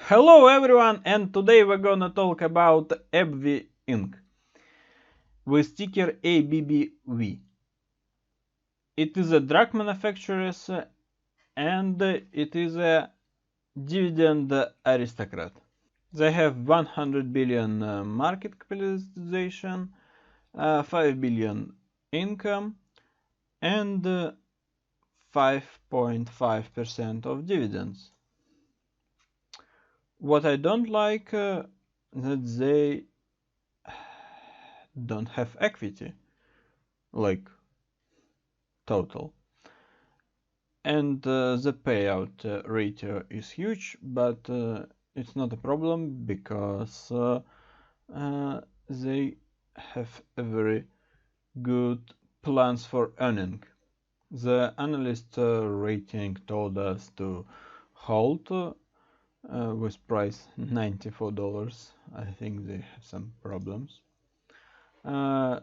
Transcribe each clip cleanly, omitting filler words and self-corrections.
Hello everyone, and today we're gonna talk about AbbVie Inc. with ticker ABBV. It is a drug manufacturer and it is a dividend aristocrat. They have 100 billion market capitalization, 5 billion income, and 5.5% of dividends. What I don't like that they don't have equity, like total. And the payout ratio is huge, but it's not a problem because they have a very good plans for earning. The analyst rating told us to hold with price $94. I think they have some problems.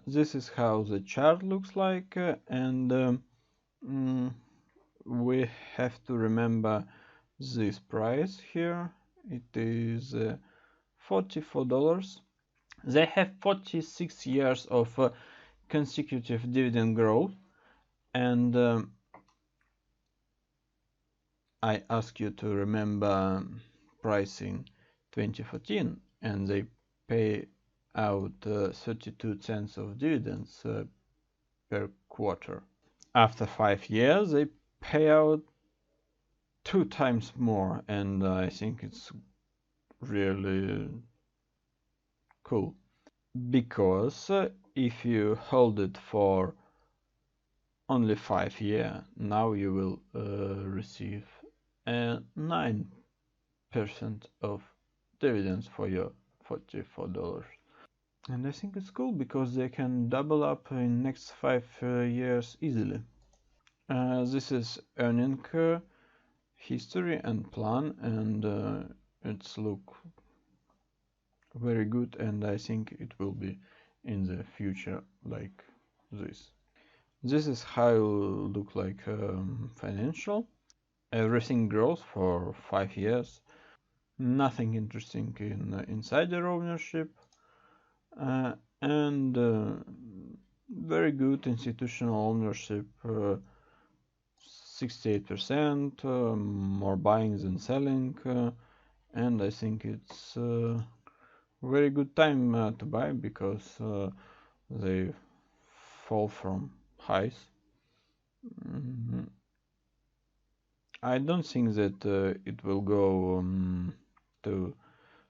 This is how the chart looks like, and we have to remember this price here. It is $44. They have 46 years of consecutive dividend growth, and I ask you to remember pricing 2014, and they pay out 32 cents of dividends per quarter. After 5 years, they pay out 2 times more, and I think it's really cool. Because if you hold it for only 5 years, now you will receive 9% of dividends for your $44. And I think it's cool because they can double up in next 5 years easily. This is earning history and plan, and it's look very good, and I think it will be in the future like this. This is how it will look like financial. Everything grows for 5 years. Nothing interesting in insider ownership, and very good institutional ownership. 68%, more buying than selling, and I think it's very good time to buy because they fall from highs. I don't think that it will go to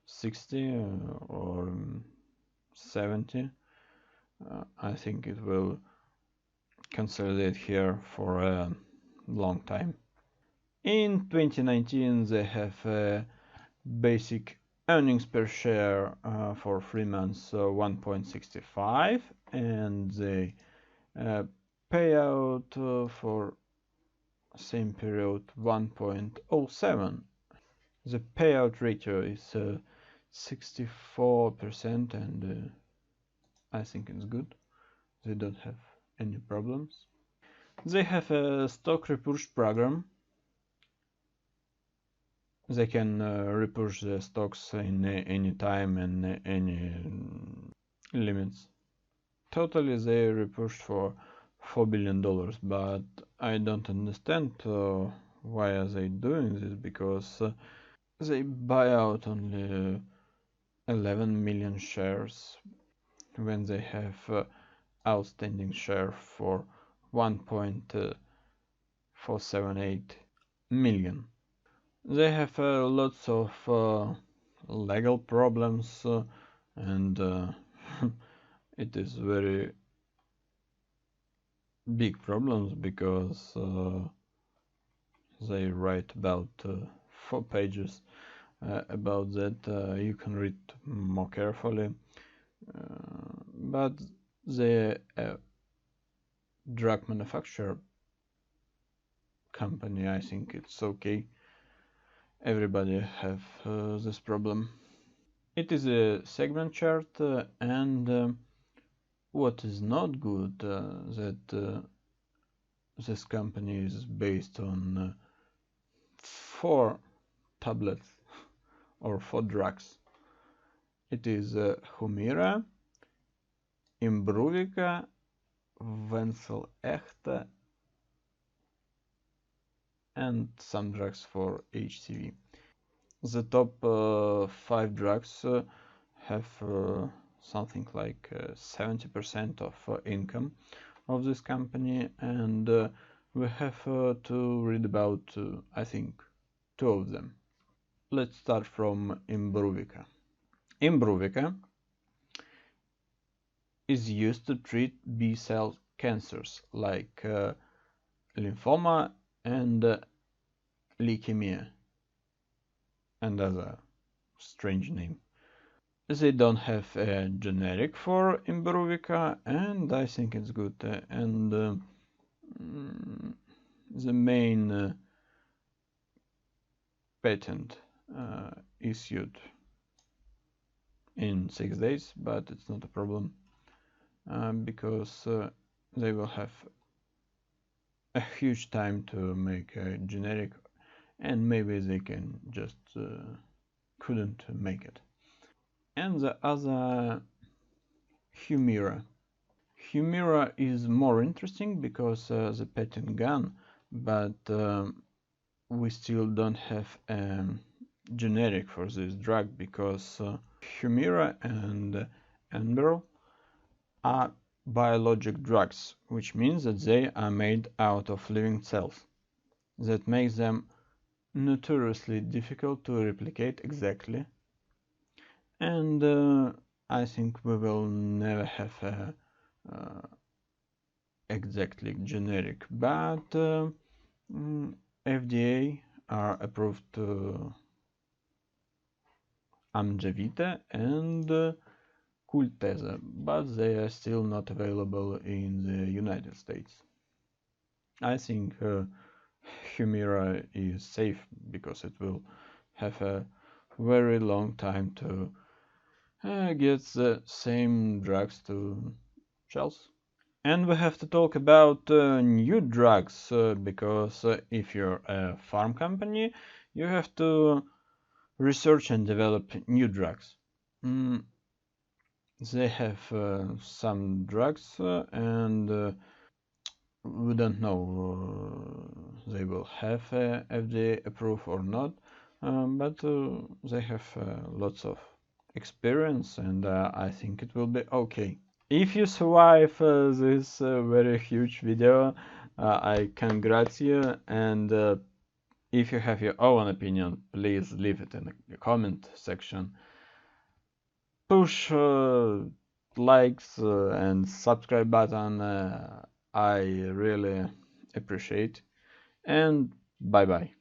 60 or 70. I think it will consolidate here for a long time. In 2019 they have basic earnings per share for 3 months 1.65, and the payout for same period 1.07. The payout ratio is 64%, and I think it's good. They don't have any problems. They have a stock repurchase program. They can repurchase the stocks in any time and any limits. Totally they repurchased for $4 billion, but I don't understand why are they doing this, because they buy out only 11 million shares when they have outstanding share for 1.478 million. They have lots of legal problems, and it is very big problems because they write about 4 pages about that. You can read more carefully, but the drug manufacturer company, I think it's okay. Everybody have this problem. It is a segment chart, and what is not good that this company is based on 4 tablets or 4 drugs. It is Humira, Imbruvica, Venclexta, and some drugs for HCV. The top 5 drugs have something like 70% of income of this company, and we have to read about, I think, 2 of them. Let's start from Imbruvica. Imbruvica is used to treat B-cell cancers like lymphoma and leukemia, and other strange name. They don't have a generic for Imbruvica, and I think it's good. The main patent issued in 6 days, but it's not a problem because they will have a huge time to make a generic, and maybe they can just couldn't make it. And the other, Humira. Humira is more interesting because the patent gone, but we still don't have a generic for this drug because Humira and Enbrel are biologic drugs, which means that they are made out of living cells. That makes them notoriously difficult to replicate exactly, and I think we will never have a exactly generic, but FDA are approved Amjevita and Culteza, but they are still not available in the United States. I think Humira is safe because it will have a very long time to get the same drugs to shelves. And we have to talk about new drugs because if you're a farm company, you have to research and develop new drugs. They have some drugs and we don't know they will have FDA approved or not, but they have lots of experience, and I think it will be okay. If you survive this very huge video, I congrats you, and if you have your own opinion, please leave it in the comment section. Push likes and subscribe button, I really appreciate, and bye bye.